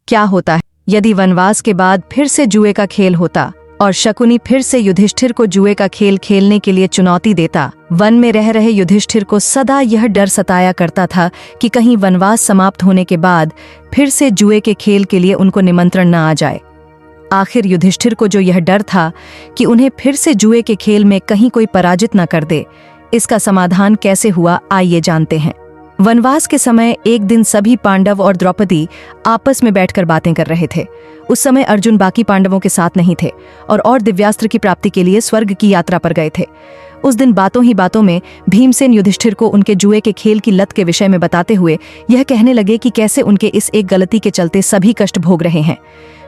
क्या होता यदि वनवास के बाद फिर से जुए का खेल होता और शकुनी फिर से युधिष्ठिर को जुए का खेल खेलने के लिए चुनौती देता। वन में रह रहे युधिष्ठिर को सदा यह डर सताया करता था कि कहीं वनवास समाप्त होने के बाद फिर से जुए के खेल के लिए उनको निमंत्रण न आ जाए। आखिर युधिष्ठिर को जो यह डर था कि उन्हें फिर से जुए के खेल में कहीं कोई पराजित न कर दे, इसका समाधान कैसे हुआ आइए जानते हैं। वनवास के समय एक दिन सभी पांडव और द्रौपदी आपस में बैठकर बातें कर रहे थे। उस समय अर्जुन बाकी पांडवों के साथ नहीं थे और दिव्यास्त्र की प्राप्ति के लिए स्वर्ग की यात्रा पर गए थे। उस दिन बातों ही बातों में भीमसेन युधिष्ठिर को उनके जुए के खेल की लत के विषय में बताते हुए यह कहने लगे कि कैसे उनके इस एक गलती के चलते सभी कष्ट भोग रहे हैं।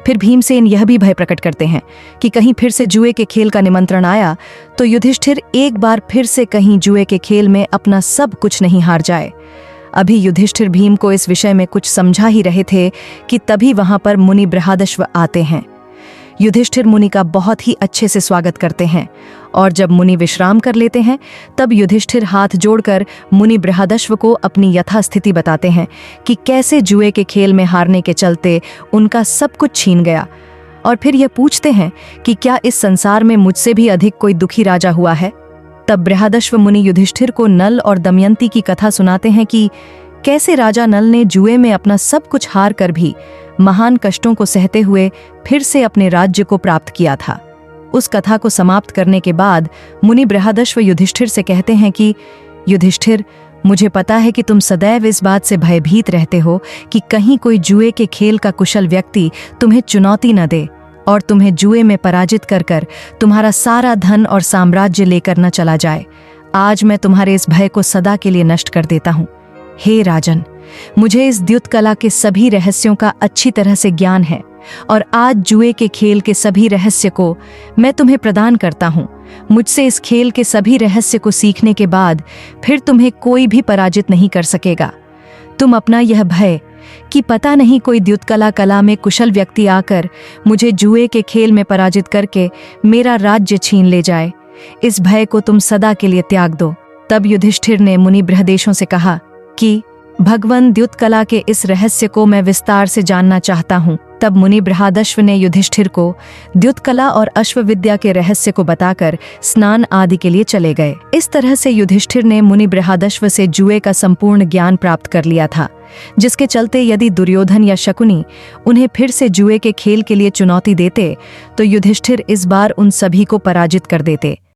फिर भीमसेन यह भी भय प्रकट करते हैं कि कहीं फिर से जुए के खेल का निमंत्रण आया तो युधिष्ठिर एक बार फिर से कहीं जुए के खेल में अपना सब कुछ नहीं हार जाए। अभी युधिष्ठिर भीम को इस विषय में कुछ समझा ही रहे थे कि तभी वहां पर मुनि बृहदश्व आते हैं। युधिष्ठिर मुनि का बहुत ही अच्छे से स्वागत करते हैं और जब मुनि विश्राम कर लेते हैं तब युधिष्ठिर हाथ जोड़कर मुनि बृहदश्व को अपनी यथास्थिति बताते हैं कि कैसे जुए के खेल में हारने के चलते उनका सब कुछ छीन गया। और फिर यह पूछते हैं कि क्या इस संसार में मुझसे भी अधिक कोई दुखी राजा हुआ है। तब बृहदश्व मुनि युधिष्ठिर को नल और दमयंती की कथा सुनाते हैं कि कैसे राजा नल ने जुए में अपना सब कुछ हार कर भी महान कष्टों को सहते हुए फिर से अपने राज्य को प्राप्त किया था। उस कथा को समाप्त करने के बाद मुनि बृहदश्व युधिष्ठिर से कहते हैं कि युधिष्ठिर, मुझे पता है कि तुम सदैव इस बात से भयभीत रहते हो कि कहीं कोई जुए के खेल का कुशल व्यक्ति तुम्हें चुनौती न दे और तुम्हें जुए में पराजित कर तुम्हारा सारा धन और साम्राज्य लेकर न चला जाए। आज मैं तुम्हारे इस भय को सदा के लिए नष्ट कर देता हूँ। हे राजन, मुझे इस द्युत कला के सभी रहस्यों का अच्छी तरह से ज्ञान है और आज जुए के खेल के सभी रहस्य को मैं तुम्हें प्रदान करता हूँ। मुझसे इस खेल के सभी रहस्य को सीखने के बाद फिर तुम्हें कोई भी पराजित नहीं कर सकेगा। तुम अपना यह भय कि पता नहीं कोई द्युत कला में कुशल व्यक्ति आकर मुझे जुए के खेल में पराजित करके मेरा राज्य छीन ले जाए, इस भय को तुम सदा के लिए त्याग दो। तब युधिष्ठिर ने मुनि बृहदेशों से कहा कि भगवान द्युत कला के इस रहस्य को मैं विस्तार से जानना चाहता हूँ। तब मुनि बृहदश्व ने युधिष्ठिर को द्युत कला और अश्व विद्या के रहस्य को बताकर स्नान आदि के लिए चले गए। इस तरह से युधिष्ठिर ने मुनि बृहदश्व से जुए का संपूर्ण ज्ञान प्राप्त कर लिया था, जिसके चलते यदि दुर्योधन या शकुनी उन्हें फिर से जुए के खेल के लिए चुनौती देते तो युधिष्ठिर इस बार उन सभी को पराजित कर देते।